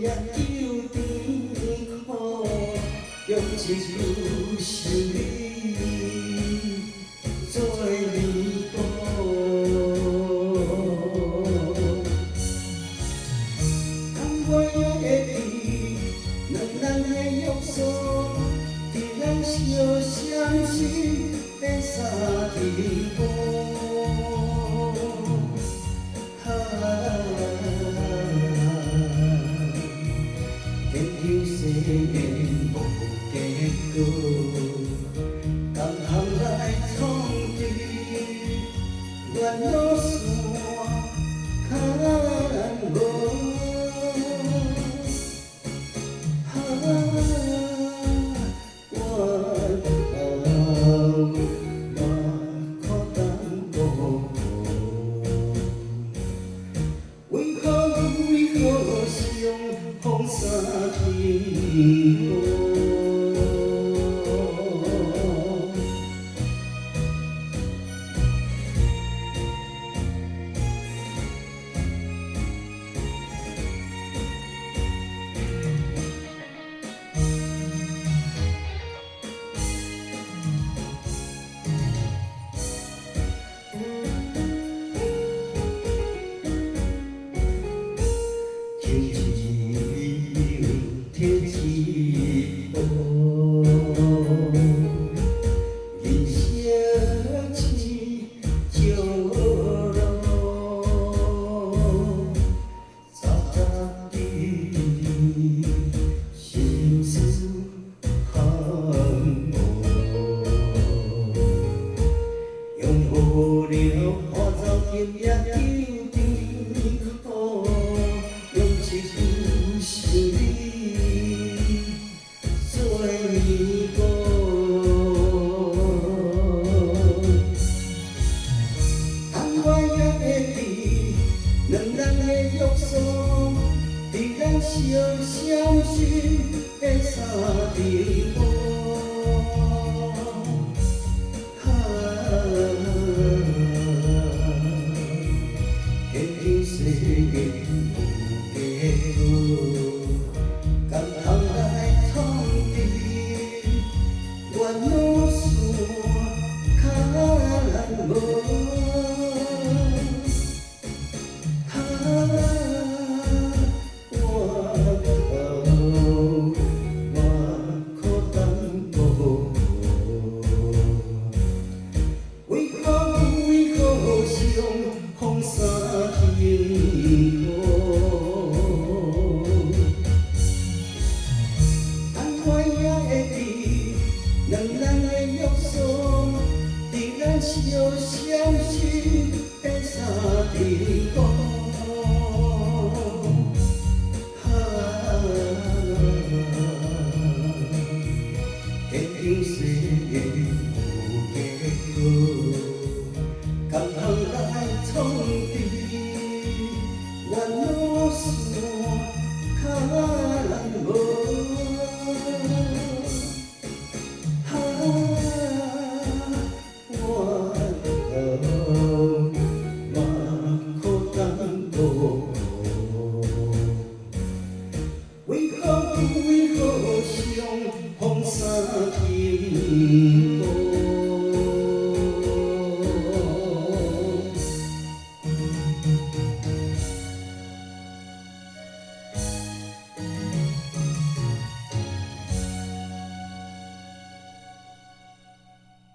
也有甜苦，用一句想你做弥补。甘我也会记，两人的约束，伫咱相相识的三天后。 无结果，甘通来创治愿路线坎坷。为何相逢三天后？ 无聊，化作今夜有甜苦，用一句想你做弥补。但我也会记，两人的约束，伫咱相相识的三天后。 世间有结果，甘通来创治愿路线坎坷。我可等无？为何相逢三天后？但我也会记，两人的约束，伫咱相识的三天后。天顶世间有结果。 甘通来创治愿路线坎坷。我可等无？为何？